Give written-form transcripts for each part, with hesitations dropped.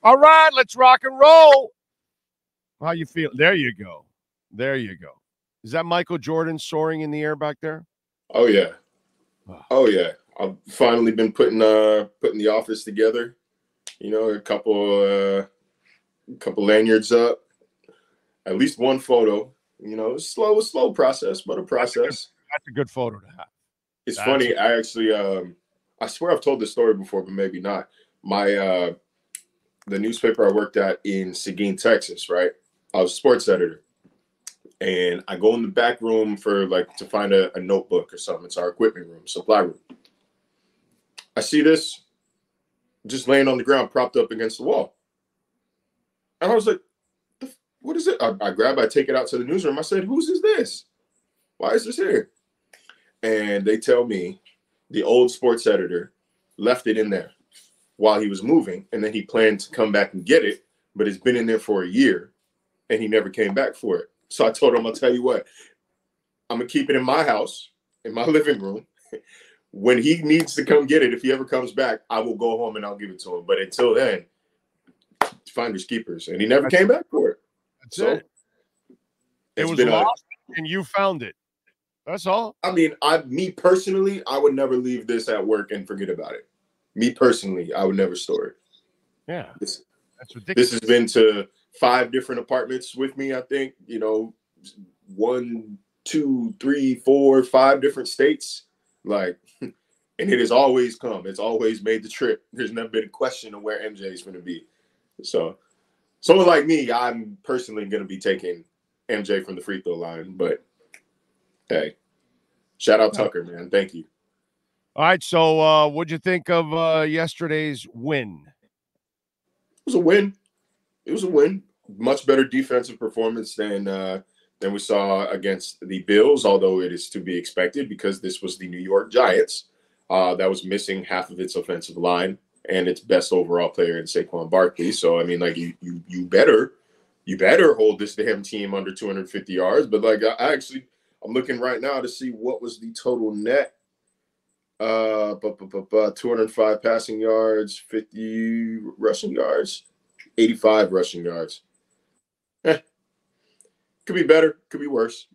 All right, let's rock and roll. How you feel? There you go. There you go. Is that Michael Jordan soaring in the air back there? Oh yeah. Oh yeah. I've finally been putting the office together. You know, a couple lanyards up. At least one photo. You know, it's a slow process, but a process. That's a good photo to have. It's funny. I actually I swear I've told this story before, but maybe not. My the newspaper I worked at in Seguin, Texas, right? I was a sports editor. And I go in the back room for to find a notebook or something. It's our equipment room, supply room. I see this just laying on the ground, propped up against the wall. And I was like, what is it? I take it out to the newsroom. I said, whose is this? Why is this here? And they tell me the old sports editor left it in there while he was moving. And then he planned to come back and get it, but it's been in there for a year and he never came back for it. So I told him, I'll tell you what, I'm going to keep it in my house, in my living room. When he needs to come get it, if he ever comes back, I will go home and I'll give it to him. But until then, finders keepers. And he never came back for it. That's it. It was lost and you found it. That's all. I mean, me personally, I would never leave this at work and forget about it. Me personally, I would never store it. Yeah. That's ridiculous. This has been to 5 different apartments with me, I think. You know, 1, 2, 3, 4, 5 different states. And it has always come. It's always made the trip. There's never been a question of where MJ is going to be. So someone like me, I'm personally going to be taking MJ from the free throw line. But, hey, shout out Tucker, man. Thank you. All right, so what'd you think of yesterday's win? It was a win. It was a win. Much better defensive performance than we saw against the Bills, although it is to be expected because this was the New York Giants that was missing half of its offensive line and its best overall player in Saquon Barkley. So I mean, you better hold this damn team under 250 yards. But I'm looking right now to see what was the total net. 205 passing yards, 50 rushing yards, 85 rushing yards. Could be better, could be worse.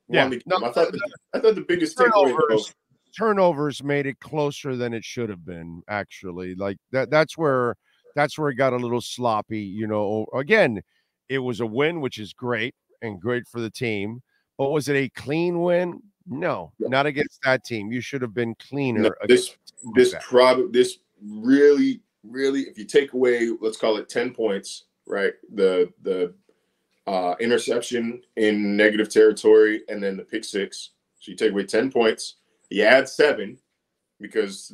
Yeah, I thought the biggest takeaway turnovers made it closer than it should have been. Actually, that's where it got a little sloppy. You know, again, it was a win, which is great and great for the team. But was it a clean win? No, not against that team. You should have been cleaner. No, this really, if you take away, let's call it 10 points, right? The interception in negative territory and then the pick 6. So you take away 10 points. You add 7 because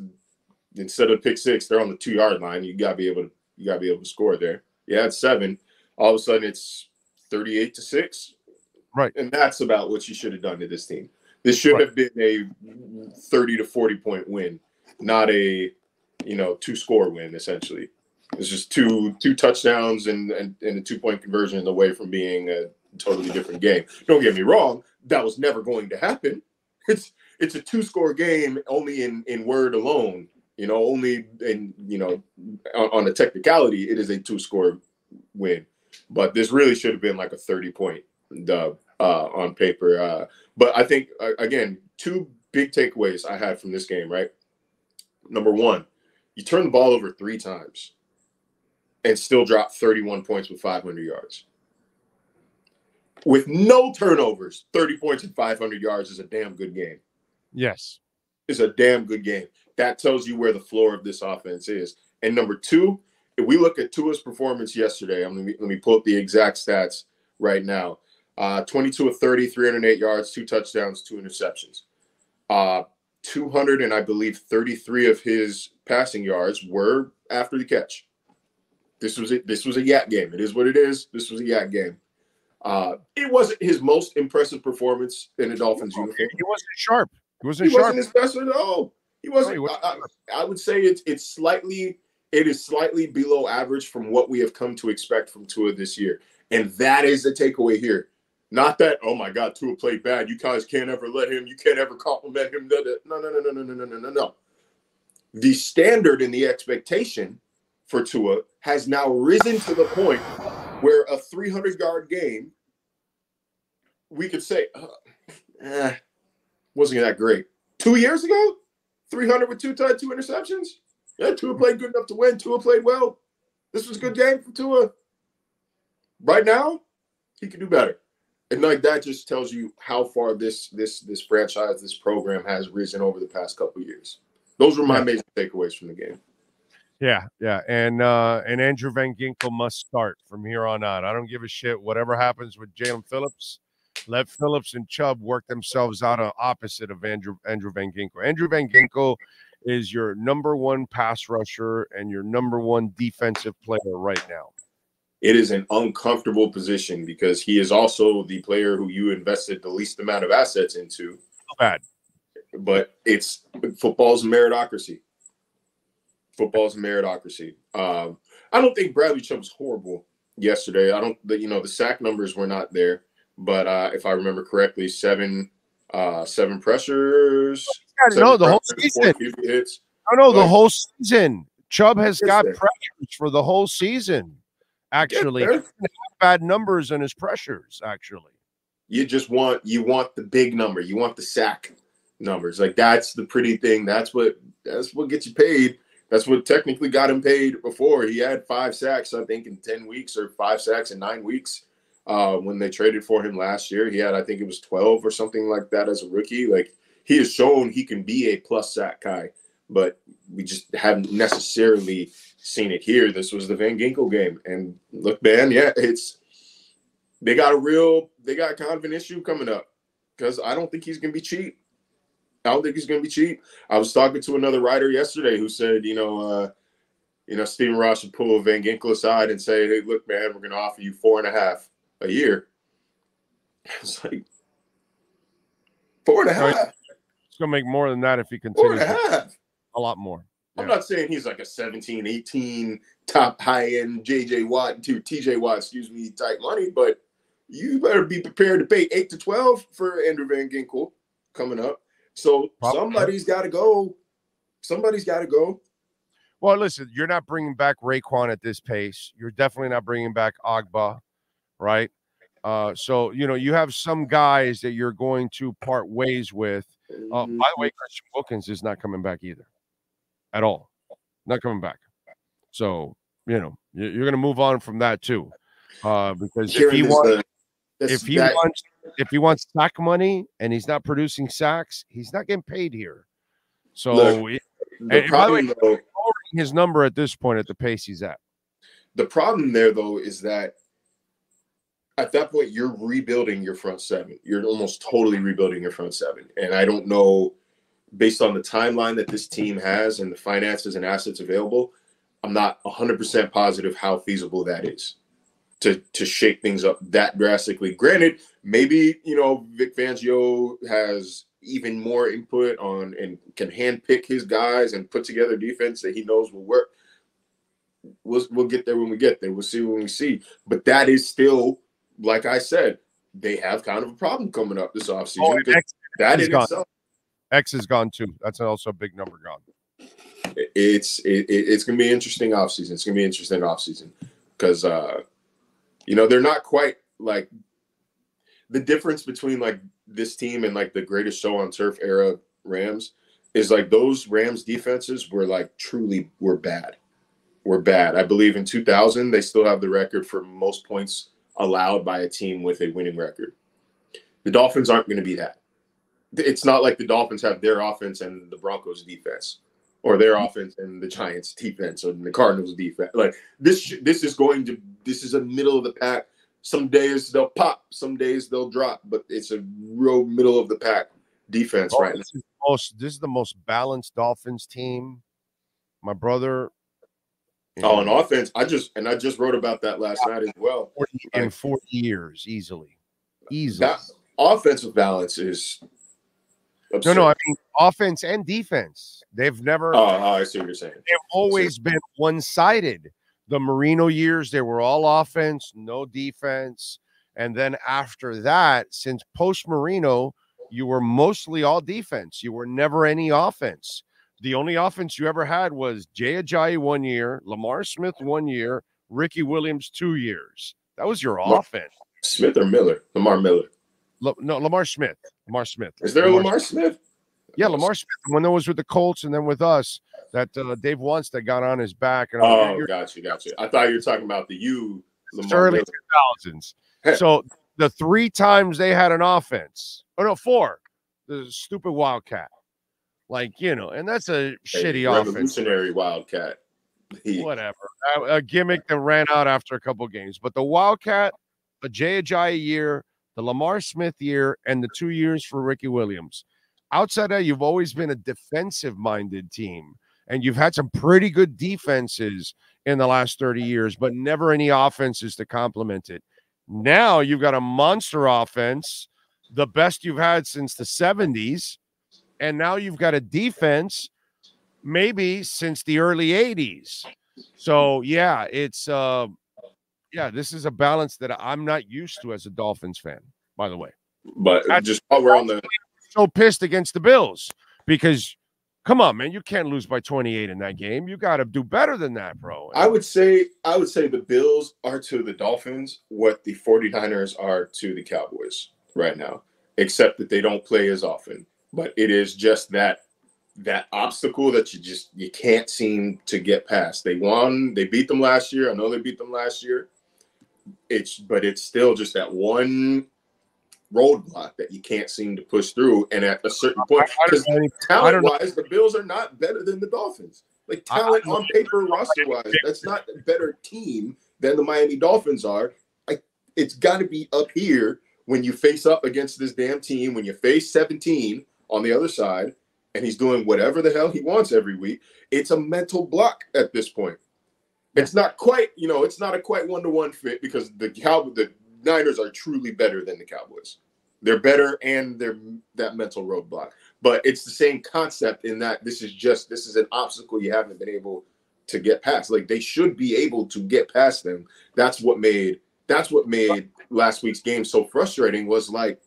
instead of pick 6, they're on the 2-yard line. You gotta be able to score there. You add 7, all of a sudden it's 38-6. Right. And that's about what you should have done to this team. This should have been a 30 to 40 point win, not a 2-score win, essentially. It's just two touchdowns and a 2-point conversion away from being a totally different game. Don't get me wrong, that was never going to happen. It's a 2-score game only in word alone. Only on a technicality, it is a 2-score win. But this really should have been like a 30-point dub on paper. But I think, again, 2 big takeaways I had from this game, right? Number 1, you turn the ball over 3 times and still drop 31 points with 500 yards. With no turnovers, 30 points and 500 yards is a damn good game. Yes. It's a damn good game. That tells you where the floor of this offense is. And number 2, if we look at Tua's performance yesterday, let me pull up the exact stats right now. 22 of 30, 308 yards, 2 touchdowns, 2 interceptions. 200 and I believe 33 of his passing yards were after the catch. This was a yak game. It is what it is. This was a yak game. It wasn't his most impressive performance in a Dolphins uniform. He wasn't sharp. He wasn't his best at all. He wasn't. I would say it is slightly below average from what we have come to expect from Tua this year. And that is the takeaway here. Not that, oh my God, Tua played bad. You guys can't ever let him. You can't ever compliment him. No. The standard and the expectation for Tua has now risen to the point where a 300-yard game, we could say, wasn't that great. 2 years ago, 300 with 2 interceptions. Yeah, Tua played good enough to win. Tua played well. This was a good game for Tua. Right now, he can do better. And like that just tells you how far this franchise, this program has risen over the past couple of years. Those were my major takeaways from the game. Yeah. And Andrew Van Ginkel must start from here on out. I don't give a shit. Whatever happens with Jalen Phillips, let Phillips and Chubb work themselves out opposite of Andrew Van Ginkel. Andrew Van Ginkel is your number one pass rusher and your number one defensive player right now. It is an uncomfortable position because he is also the player who you invested the least amount of assets into. Bad. But it's football's meritocracy. Football's meritocracy. I don't think Bradley Chubb was horrible yesterday. The sack numbers were not there, but if I remember correctly, seven pressures. No, the whole season. Hits. The whole season. Chubb has got pressures for the whole season. Actually, he have bad numbers in his pressures. Actually, you want the big number. You want the sack numbers. Like that's the pretty thing. That's what gets you paid. That's what technically got him paid before. He had 5 sacks, I think, in 10 weeks or 5 sacks in 9 weeks. When they traded for him last year, he had, I think it was 12 or something like that as a rookie. Like he has shown he can be a plus sack guy, but we just haven't necessarily seen it here. This was the Van Ginkel game, and look, man, they got kind of an issue coming up because I don't think he's gonna be cheap. I was talking to another writer yesterday who said, Stephen Ross should pull Van Ginkel aside and say, "Hey, look, man, we're gonna offer you 4.5 a year." I was like, 4.5. It's gonna make more than that if he continues. 4.5. A lot more. I'm not saying he's like a 17, 18 top high-end TJ Watt type money, but you better be prepared to pay 8 to 12 for Andrew Van Ginkel coming up. So somebody's got to go. Well, listen, you're not bringing back Raekwon at this pace. You're definitely not bringing back Agba, right? So, you have some guys that you're going to part ways with. By the way, Christian Wilkins is not coming back either. At all. Not coming back. So, you're going to move on from that too. Because if he wants sack money and he's not producing sacks, he's not getting paid here. So, by the way, lowering his number at this point at the pace he's at. The problem there, though, is that at that point, you're rebuilding your front seven. You're almost totally rebuilding your front seven. And I don't know, based on the timeline that this team has and the finances and assets available, I'm not 100% positive how feasible that is to shake things up that drastically. Granted, maybe, Vic Fangio has even more input on and can handpick his guys and put together defense that he knows will work. We'll get there when we get there. We'll see when we see. But that is still, like I said, they have kind of a problem coming up this offseason. That in itself. X is gone too. That's also a big number gone. It's going to be an interesting offseason. It's going to be an interesting offseason because, they're not quite like the difference between like this team and like the greatest show on turf era Rams is like those Rams defenses were bad. I believe in 2000, they still have the record for most points allowed by a team with a winning record. The Dolphins aren't going to be that. It's not like the Dolphins have their offense and the Broncos defense, or their offense and the Giants defense, or the Cardinals defense. Like this is a middle of the pack. Some days they'll pop, some days they'll drop, but it's a real middle of the pack defense right now. This is the most balanced Dolphins team, my brother. On offense, I just wrote about that last night as well. 40 years, easily. That offensive balance is absurd. No, I mean offense and defense. They've never. Oh, I see what you're saying. They've always been one-sided. The Marino years, they were all offense, no defense. And then after that, since post-Marino, you were mostly all defense. You were never any offense. The only offense you ever had was Jay Ajayi 1 year, Lamar Smith 1 year, Ricky Williams 2 years. That was your offense. Smith or Miller? Lamar Miller. No, Lamar Smith. Lamar Smith. Is there a Lamar Smith? Yeah, Lamar Smith. When there was with the Colts and then with us, that Dave Wannstedt got on his back. And got you. I thought you were talking about the Lamar early 2000s. So the 3 times they had an offense. Oh, no, 4. The stupid Wildcat. Like, and that's a shitty offense. Revolutionary Wildcat. Whatever. A gimmick that ran out after a couple games. But the Wildcat, a Jay Ajayi year, the Lamar Smith year, and the 2 years for Ricky Williams. Outside of that, you've always been a defensive-minded team, and you've had some pretty good defenses in the last 30 years, but never any offenses to complement it. Now you've got a monster offense, the best you've had since the 70s, and now you've got a defense maybe since the early 80s. So, yeah, it's this is a balance that I'm not used to as a Dolphins fan, by the way. But just while we're on the so pissed against the Bills because, come on, man, you can't lose by 28 in that game. You got to do better than that, bro. I would say the Bills are to the Dolphins what the 49ers are to the Cowboys right now, except that they don't play as often. But it is just that obstacle that you can't seem to get past. They beat them last year. I know they beat them last year. It's still just that one roadblock that you can't seem to push through. And at a certain point, because talent-wise, the Bills are not better than the Dolphins. Like talent on paper, roster-wise, that's not a better team than the Miami Dolphins are. It's got to be up here when you face up against this damn team, when you face 17 on the other side, and he's doing whatever the hell he wants every week. It's a mental block at this point. It's not quite, it's not a quite one-to-one fit because the Niners are truly better than the Cowboys. They're better and they're that mental roadblock. But it's the same concept in that this is an obstacle you haven't been able to get past. Like they should be able to get past them. That's what made last week's game so frustrating was like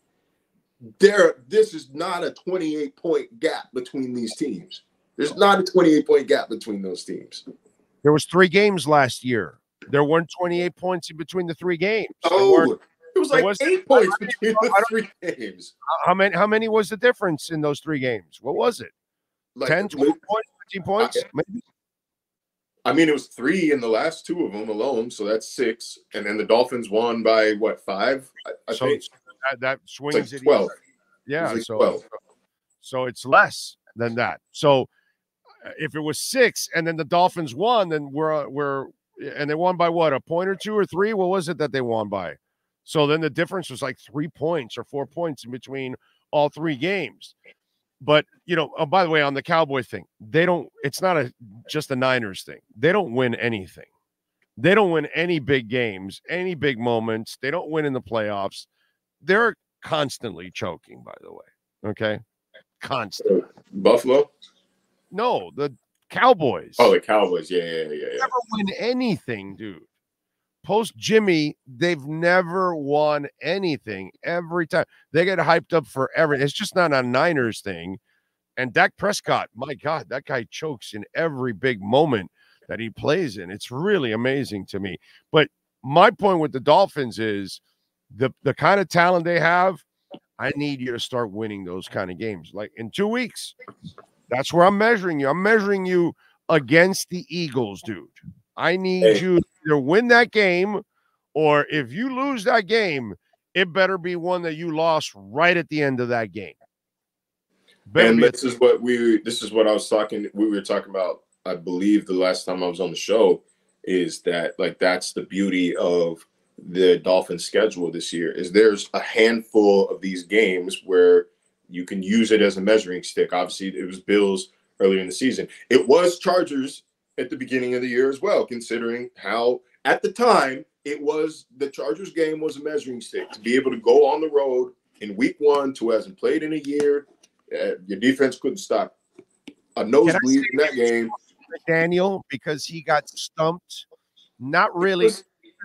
this is not a 28-point gap between these teams. There's not a 28-point gap between those teams. There was 3 games last year. There weren't 28 points in between the 3 games. Oh, it was like 8 points between the 3 games. How many was the difference in those 3 games? What was it? Like 10, 12 points, 15 points? Maybe. I mean, it was 3 in the last 2 of them alone, so that's 6. And then the Dolphins won by, what, 5? I think. That swings it 12. Yeah, like 12. So it's less than that. So if it was 6 and then the Dolphins won, then and they won by what, a point or 2 or 3? What was it that they won by? So then the difference was like 3 points or 4 points in between all 3 games. But, by the way, on the Cowboy thing, it's not just a Niners thing. They don't win anything. They don't win any big games, any big moments. They don't win in the playoffs. They're constantly choking, by the way. Okay? Constantly. Buffalo? No, the Cowboys. Oh, the Cowboys. Yeah. Never win anything, dude. Post Jimmy, they've never won anything. Every time they get hyped up for everything. It's just not a Niners thing. And Dak Prescott, my God, that guy chokes in every big moment that he plays in. It's really amazing to me. But my point with the Dolphins is the kind of talent they have. I need you to start winning those kind of games. Like in 2 weeks, that's where I'm measuring you. I'm measuring you against the Eagles, dude. I need you to either win that game, or if you lose that game, it better be one that you lost right at the end of that game. And this is what we were talking about, I believe, the last time I was on the show, is that like that's the beauty of the Dolphins schedule this year is there's a handful of these games where you can use it as a measuring stick. Obviously, it was Bills earlier in the season. It was Chargers at the beginning of the year as well, considering how at the time it was the Chargers game was a measuring stick to be able to go on the road in week 1 to who hasn't played in a year. Your defense couldn't stop a nosebleed in that game. Daniel, because he got stumped. Not really.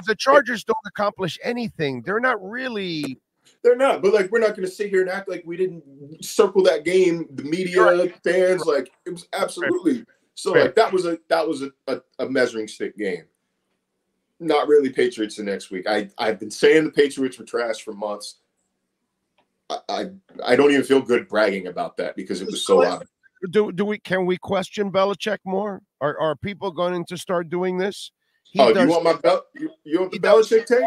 The Chargers don't accomplish anything. They're not really They're not. But like, we're not going to sit here and act like we didn't circle that game. The media, fans, like it was absolutely. So like that was a measuring stick game. Not really Patriots the next week. I've been saying the Patriots were trash for months. I don't even feel good bragging about that because it was so obvious. Can we question Belichick more? Are people going to start doing this? Do you want my you want the Belichick take?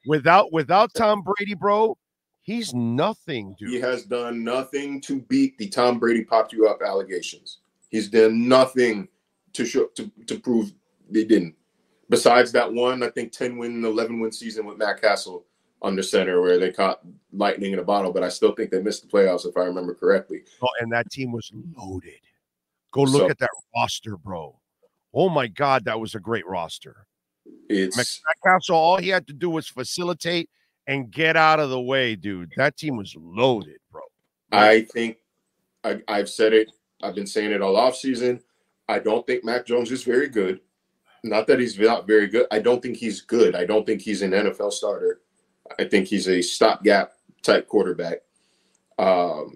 Without Tom Brady, bro, he's nothing, dude. He has done nothing to beat the Tom Brady popped you up allegations. He's done nothing to prove they didn't. Besides that one, I think 10-win, 11-win season with Matt Castle under center where they caught lightning in a bottle, but I still think they missed the playoffs if I remember correctly. Oh, and that team was loaded. Go look at that roster, bro. Oh my God, that was a great roster. Matt Castle, all he had to do was facilitate and get out of the way, dude. That team was loaded, bro. I think I've said it. I've been saying it all offseason. I don't think Mac Jones is very good. Not that he's not very good. I don't think he's good. I don't think he's an NFL starter. I think he's a stopgap type quarterback. But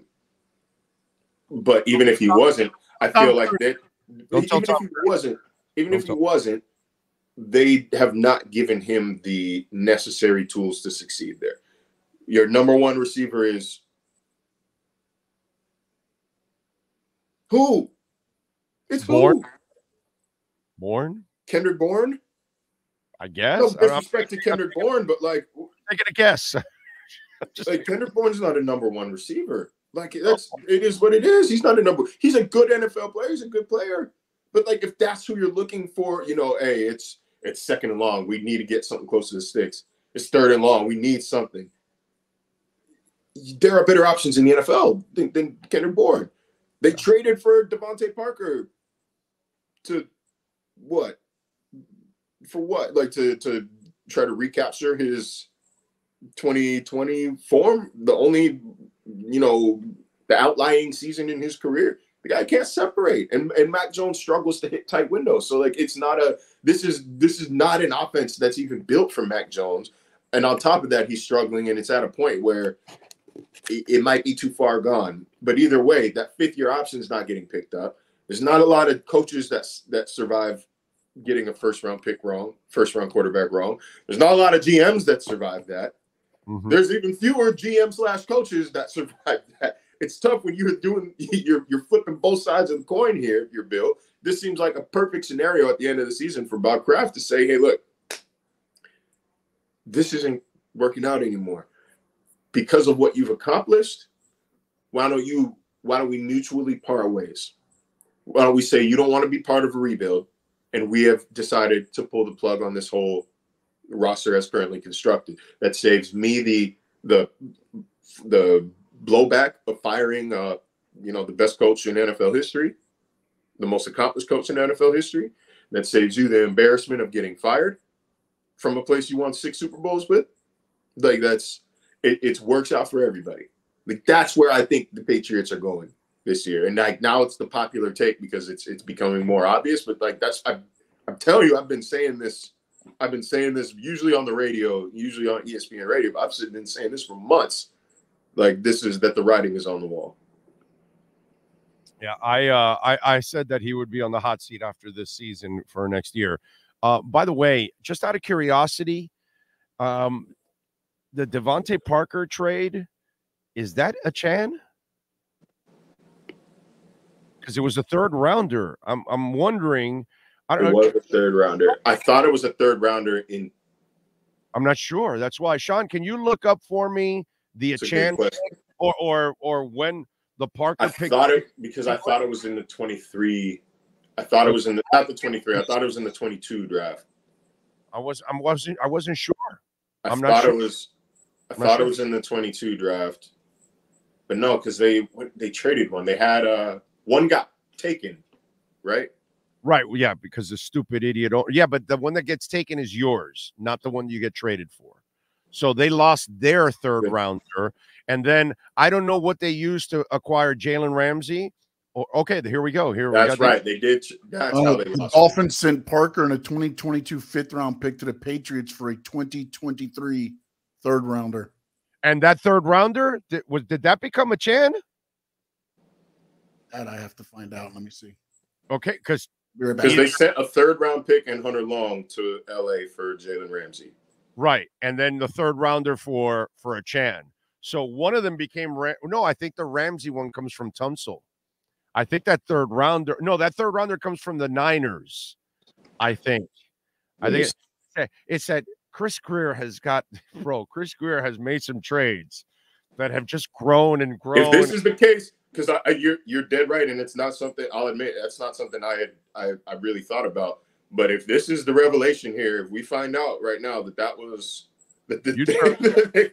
even if he wasn't, I feel like that. Even if he wasn't, they have not given him the necessary tools to succeed there. Your number one receiver is who? It's Bourne. who? Bourne? Kendrick Bourne? I guess. No disrespect to Kendrick Bourne, but like, taking a guess. Like Kendrick Bourne's not a number one receiver. Like it is what it is. He's not a number. He's a good NFL player. He's a good player. But like, if that's who you're looking for, hey, it's second and long. We need to get something close to the sticks. It's third and long. We need something. There are better options in the NFL than Kendrick Bourne. They traded for Devontae Parker to what? For what? Like to try to recapture his 2020 form, the only, the outlying season in his career. The guy can't separate, and Mac Jones struggles to hit tight windows. So like, it's not this is not an offense that's even built for Mac Jones. And on top of that, he's struggling, and it's at a point where it might be too far gone. But either way, that fifth-year option is not getting picked up. There's not a lot of coaches that survive getting a first-round quarterback wrong. There's not a lot of GMs that survive that. Mm-hmm. There's even fewer GM/coaches that survive that. It's tough when you're flipping both sides of the coin here, your Bill. This seems like a perfect scenario at the end of the season for Bob Kraft to say, hey, look, this isn't working out anymore. Because of what you've accomplished, why don't we mutually part ways? Why don't we say you don't want to be part of a rebuild, and we have decided to pull the plug on this whole roster as currently constructed. That saves me the blowback of firing the best coach in NFL history, the most accomplished coach in NFL history. That saves you the embarrassment of getting fired from a place you won 6 Super Bowls with. Like it works out for everybody. Like that's where I think the Patriots are going this year. And like now it's the popular take because it's becoming more obvious. But like I'm telling you, I've been saying this usually on the radio, usually on ESPN radio. But I've been saying this for months. Like that the writing is on the wall. Yeah, I said that he would be on the hot seat after this season for next year. By the way, just out of curiosity, the Devontae Parker trade, is that a Chan? Because it was a third rounder. I'm wondering. I don't know. It was a third rounder. I thought it was a third rounder in. I'm not sure. That's why, Sean, can you look up for me the Chan or when the Parker picked? I thought it was in the 23. I thought it was in not the 23. I thought it was in the 22 draft. I wasn't sure. I thought it was in the 22 draft, but no, because they traded one. They had one got taken, right? Right. Yeah, because the stupid idiot. Yeah, but the one that gets taken is yours, not the one you get traded for. So they lost their third rounder, and then I don't know what they used to acquire Jalen Ramsey. Okay, here we go. That's right. They did. That's how they lost. Dolphins sent Parker and a 2022 fifth-round pick to the Patriots for a 2023 third rounder. And that third rounder, did that become a Chan? That I have to find out. Let me see. Okay, because they sent a third-round pick and Hunter Long to L.A. for Jalen Ramsey. Right, and then the third rounder for a Chan. So one of them became no. I think the Ramsey one comes from Tunsil. I think that third rounder comes from the Niners. I think it's that Chris Greer has made some trades that have just grown and grown. If this is the case, because you're dead right, and it's not something, I'll admit, that's not something I really thought about. But if this is the revelation here, if we find out right now that was Devontae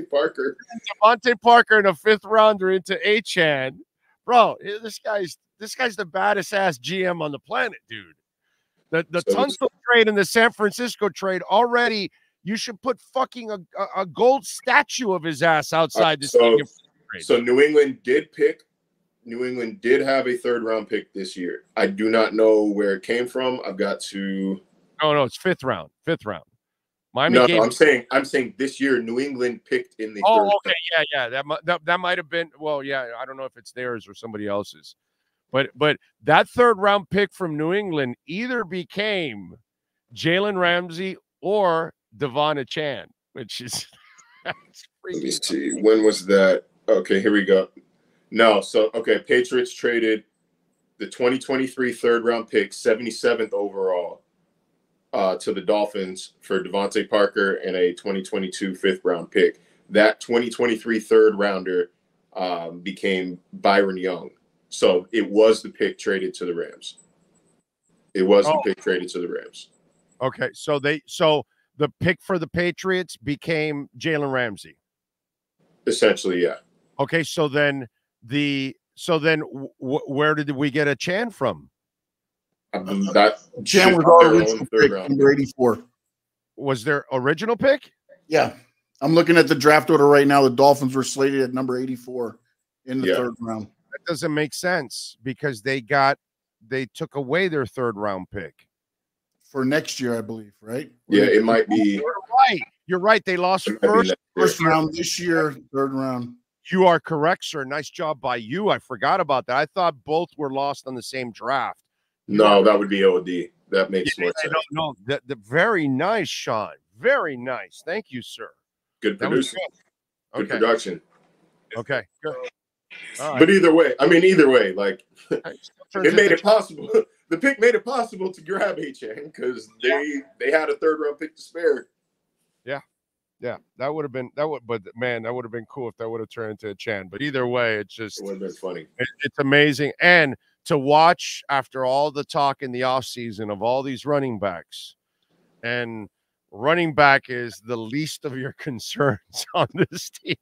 Parker. Devontae Parker in a fifth rounder into A-Chan. Bro, this guy's the baddest ass GM on the planet, dude. The Tunsil trade and the San Francisco trade already, you should put fucking a gold statue of his ass outside the stadium. So New England did have a third-round pick this year. I do not know where it came from. I've got to. No, it's fifth round. Miami. I'm saying this year New England picked in the. Oh, okay, yeah. That might have been. Well, yeah. I don't know if it's theirs or somebody else's, but that third-round pick from New England either became Jalen Ramsey or Devon Chan, which is. Let me see. When was that? Okay, here we go. No, so Patriots traded the 2023 third-round pick, 77th overall, to the Dolphins for Devontae Parker and a 2022 fifth-round pick. That 2023 third-rounder became Byron Young. So it was the pick traded to the Rams. The pick traded to the Rams. Okay, so the pick for the Patriots became Jalen Ramsey. Essentially, yeah. Okay, so then where did we get a Chan from? That Chan was our original pick, number 84. Was their original pick? Yeah. I'm looking at the draft order right now. The Dolphins were slated at number 84 in the third round. That doesn't make sense because they took away their third round pick. For next year, I believe, right? Yeah, it might be. You're right. They lost first round this year, third round. You are correct, sir. Nice job by you. I forgot about that. I thought both were lost on the same draft. No, that would be OD. That makes more sense. No, the very nice, Sean. Very nice. Thank you, sir. Good producing. Good production. Okay, good. Right. But either way, like it made it possible. The pick made it possible to grab A-Chan because they had a third-round pick to spare. Yeah, that would have been but man, that would have been cool if that would have turned into a Chan. But either way, it would have been funny. It's amazing. And to watch after all the talk in the offseason of all these running backs, and running back is the least of your concerns on this team.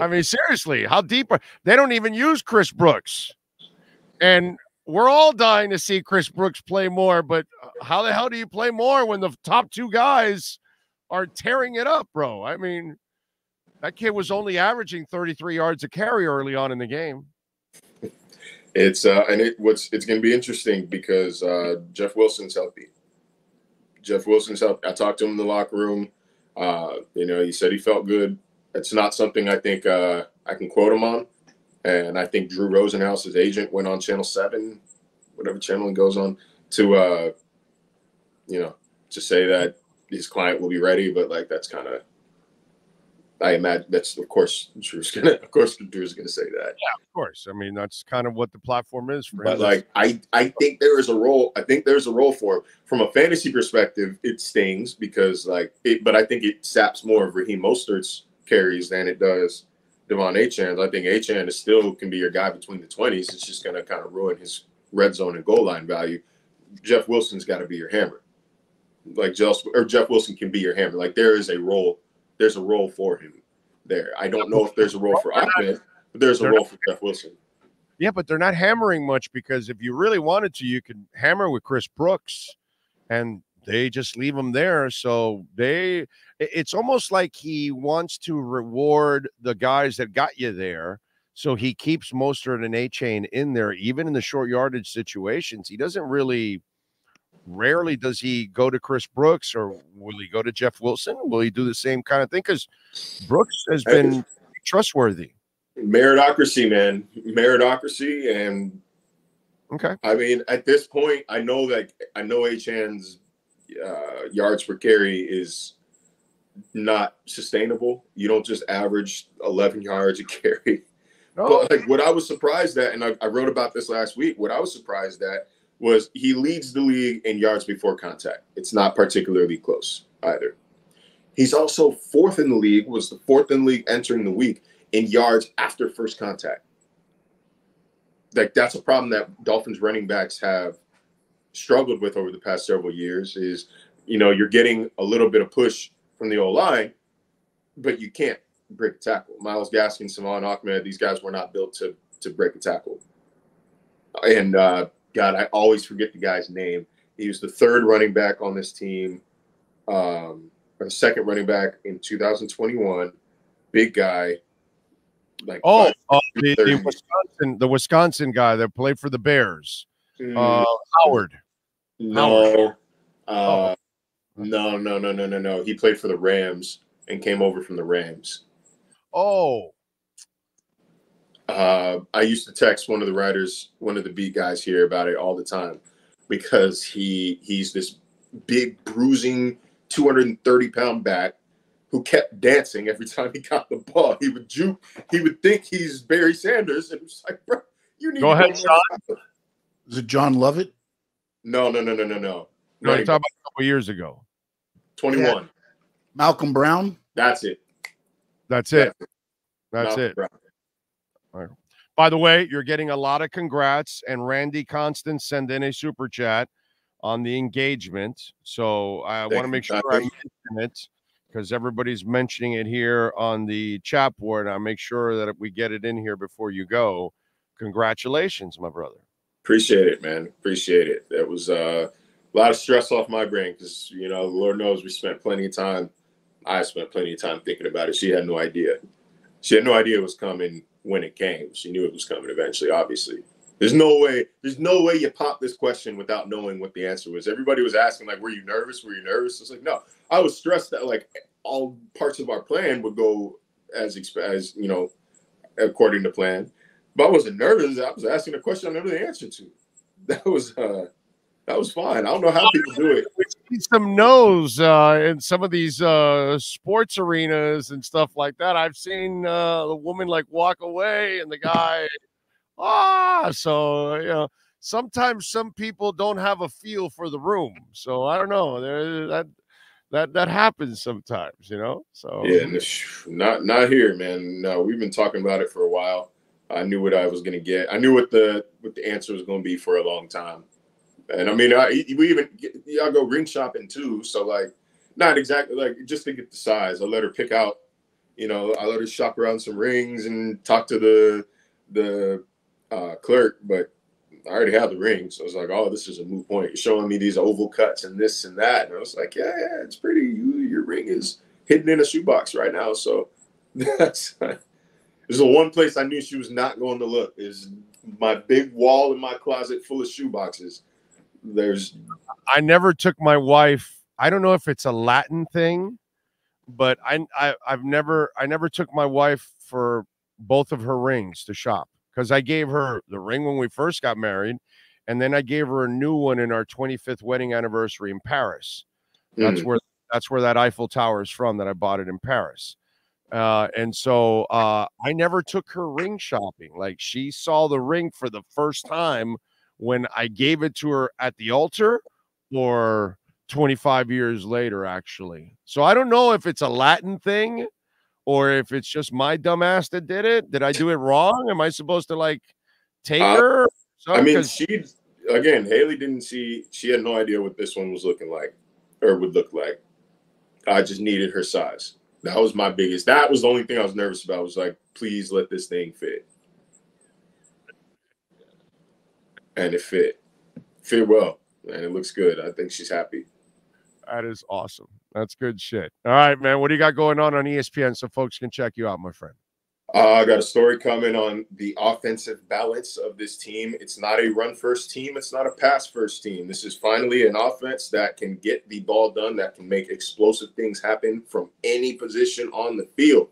I mean, seriously, how deep they don't even use Chris Brooks. And we're all dying to see Chris Brooks play more, but how the hell do you play more when the top two guys are tearing it up, bro? I mean, that kid was only averaging 33 yards a carry early on in the game. It's going to be interesting because Jeff Wilson's healthy. I talked to him in the locker room. He said he felt good. It's not something I think I can quote him on. And I think Drew Rosenhaus's agent went on Channel 7, whatever channel he goes on, to say that his client will be ready. But like, that's kind of, I imagine that's, of course, Drew's gonna say that. Yeah, of course. I mean, that's kind of what the platform is for him. But like, I think there is a role. I think there's a role for him from a fantasy perspective. It stings because but I think it saps more of Raheem Mostert's carries than it does Devon A-Chan. I think A-Chan still can be your guy between the 20s. It's just going to kind of ruin his red zone and goal line value. Jeff Wilson's got to be your hammer. Jeff Wilson can be your hammer. Like, there is a role. There's a role for him there. I don't know if there's a role for Ahmed, but there's a role for Jeff Wilson. Yeah, but they're not hammering much because if you really wanted to, you could hammer with Chris Brooks, and they just leave him there. So it's almost like he wants to reward the guys that got you there. So he keeps Mostert and A-Chain in there, even in the short yardage situations. He doesn't really rarely does he go to Chris Brooks, or will he go to Jeff Wilson? Will he do the same kind of thing? Because Brooks has been trustworthy. Meritocracy, man. Meritocracy. And okay. I mean, at this point, I know Achan's yards per carry is not sustainable. You don't just average 11 yards a carry. No. But like what I was surprised at, and I wrote about this last week, what I was surprised at was he leads the league in yards before contact. It's not particularly close either. He's also fourth in the league, was the fourth in the league entering the week in yards after first contact. Like that's a problem that Dolphins running backs have struggled with over the past several years is, you're getting a little bit of push from the O-line, but you can't break a tackle. Myles Gaskin, Savon Ahmed, these guys were not built to break a tackle. And God, I always forget the guy's name. He was the third running back on this team, or the second running back in 2021. Big guy. Like the Wisconsin guy that played for the Bears. Howard. No. No. He played for the Rams and came over from the Rams. Oh. I used to text one of the writers, one of the beat guys here about it all the time because he's this big, bruising, 230-pound back who kept dancing every time he got the ball. He would juke. He would think he's Barry Sanders. And it was like, bro, you need go to ahead, Sean. Is it John Lovett? No. No, you're talking about a couple years ago. 21. Yeah. Malcolm Brown? That's it. That's it. Malcolm Brown. All right. By the way, you're getting a lot of congrats, and Randy Constance sent in a super chat on the engagement. So I want to make sure I mention it because everybody's mentioning it here on the chat board. I'll make sure that we get it in here before you go. Congratulations, my brother. Appreciate it, man. Appreciate it. That was a lot of stress off my brain because, Lord knows we spent plenty of time. I spent plenty of time thinking about it. She had no idea. She had no idea it was coming when it came. She knew it was coming eventually, obviously. There's no way you pop this question without knowing what the answer was. Everybody was asking, like, were you nervous? Were you nervous? It's like, no. I was stressed that, like, all parts of our plan would go as according to plan. But I wasn't nervous. I was asking a question I knew the answer to. That was fine. I don't know how people do it. We see some no's in some of these sports arenas and stuff like that. I've seen the woman like walk away and the guy, so sometimes some people don't have a feel for the room. So I don't know. That happens sometimes, So yeah, not here, man. No, we've been talking about it for a while. I knew what I was gonna get. I knew what the answer was gonna be for a long time. And I mean, y'all go ring shopping too. So like, not exactly like just to get the size. I let her pick out, I let her shop around some rings and talk to the clerk. But I already have the ring, so I was like, oh, this is a moot point. You're showing me these oval cuts and this and that, and I was like, yeah, it's pretty. Your ring is hidden in a shoebox right now. So that's there's the one place I knew she was not going to look is my big wall in my closet full of shoeboxes. I never took my wife. I don't know if it's a Latin thing, but I never took my wife for both of her rings to shop because I gave her the ring when we first got married, and then I gave her a new one in our 25th wedding anniversary in Paris. That's where that Eiffel Tower is from. That I bought it in Paris, and so I never took her ring shopping. Like she saw the ring for the first time when I gave it to her at the altar or 25 years later, actually. So I don't know if it's a Latin thing or if it's just my dumbass that did it. Did I do it wrong? Am I supposed to like take her? I mean, Haley didn't see, she had no idea what this one was looking like or would look like. I just needed her size. That was that was the only thing I was nervous about was like, please let this thing fit. And it fit well, and it looks good. I think she's happy. That is awesome. That's good shit. All right, man. What do you got going on ESPN so folks can check you out, my friend? I got a story coming on the offensive balance of this team. It's not a run-first team. It's not a pass-first team. This is finally an offense that can get the ball done, that can make explosive things happen from any position on the field.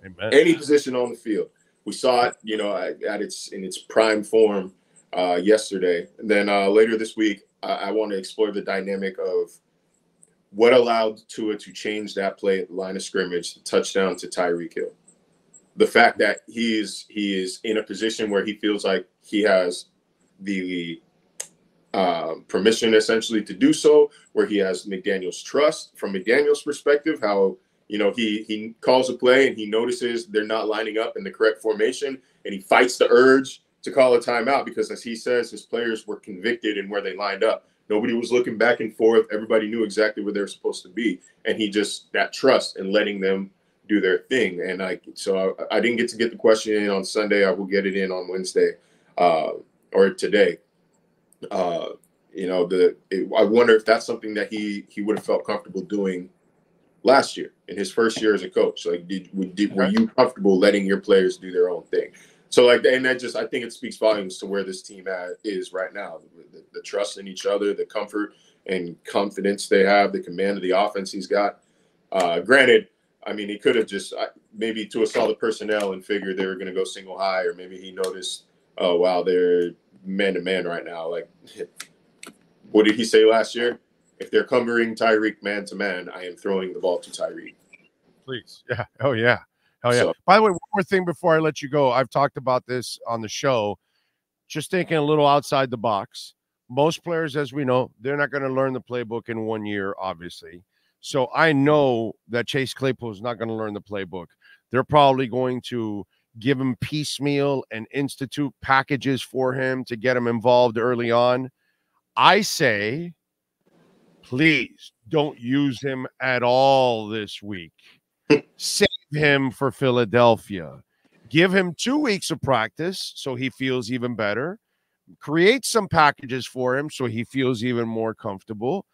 Amen. Any position on the field. We saw it, you know, in its prime form yesterday. And then later this week, I want to explore the dynamic of what allowed Tua to change that play at the line of scrimmage, the touchdown to Tyreek Hill. The fact that he is in a position where he feels like he has the permission essentially to do so, where he has McDaniel's trust. From McDaniel's perspective, how, you know, he calls a play and he notices they're not lining up in the correct formation, and he fights the urge to call a timeout because, as he says, his players were convicted in where they lined up. Nobody was looking back and forth. Everybody knew exactly where they were supposed to be, and he just, that trust and letting them do their thing. And I didn't get to get the question in on Sunday. I will get it in on Wednesday or today. You know, I wonder if that's something that he would have felt comfortable doing last year in his first year as a coach. Like, were you comfortable letting your players do their own thing? So, like, and that just, I think it speaks volumes to where this team is right now. The trust in each other, the comfort and confidence they have, the command of the offense he's got. Granted, I mean, he could have just maybe to a solid personnel and figured they were going to go single high, or maybe he noticed, oh, wow, they're man-to-man right now. Like, what did he say last year? If they're covering Tyreek man-to-man, I am throwing the ball to Tyreek. Please. Yeah. Oh, yeah. Hell yeah. So, by the way, one more thing before I let you go. I've talked about this on the show, just thinking a little outside the box. Most players, as we know, they're not going to learn the playbook in 1 year, obviously. So I know that Chase Claypool is not going to learn the playbook. They're probably going to give him piecemeal and institute packages for him to get him involved early on. I say, please don't use him at all this week. Save him for Philadelphia. Give him 2 weeks of practice so he feels even better. Create some packages for him so he feels even more comfortable.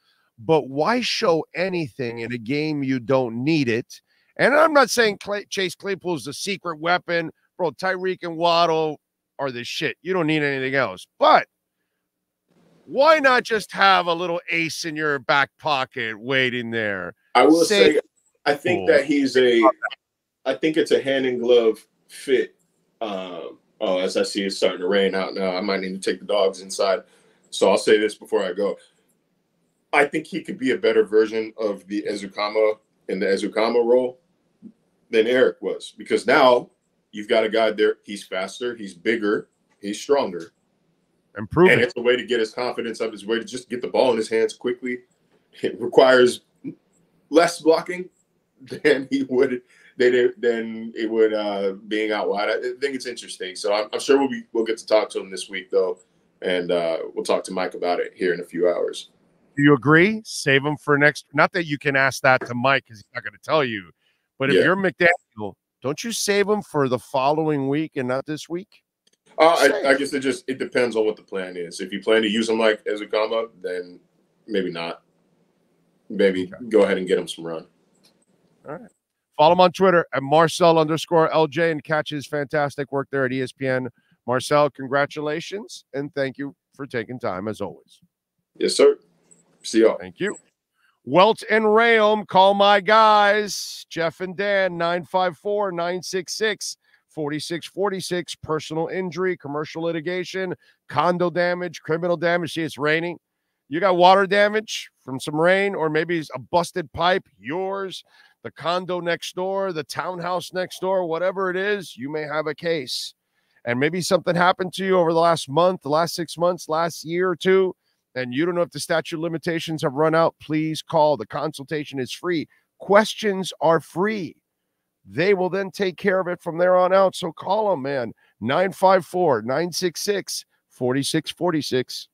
But why show anything in a game you don't need it? And I'm not saying Chase Claypool is the secret weapon. Bro, Tyreek and Waddle are the shit. You don't need anything else. But why not just have a little ace in your back pocket waiting there? I will say, I think that I think it's a hand in glove fit. As I see it's starting to rain out now, I might need to take the dogs inside. So I'll say this before I go. I think he could be a better version of the Ezukama in the Ezukama role than Eric was, because now you've got a guy there. He's faster, he's bigger, he's stronger. And it's a way to get his confidence up, his way to just get the ball in his hands quickly. It requires less blocking than it would being out wide. I think it's interesting. So I'm sure we'll get to talk to him this week, though, and we'll talk to Mike about it here in a few hours. Do you agree? Save him for next. Not that you can ask that to Mike because he's not going to tell you. But if you're McDaniel, don't you save him for the following week and not this week? I guess it depends on what the plan is. If you plan to use him like Ezukama, then maybe not. Maybe go ahead and get him some run. All right. Follow him on Twitter at Marcel_LJ and catch his fantastic work there at ESPN. Marcel, congratulations, and thank you for taking time as always. Yes, sir. See y'all. Thank you. Welt Rheaume, call my guys. Jeff and Dan, 954-966-4646. Personal injury, commercial litigation, condo damage, criminal damage. See, it's raining. You got water damage from some rain, or maybe a busted pipe, yours, the condo next door, the townhouse next door, whatever it is, you may have a case. And maybe something happened to you over the last month, the last 6 months, last year or two, and you don't know if the statute of limitations have run out. Please call. The consultation is free. Questions are free. They will then take care of it from there on out. So call them, man. 954-966-4646.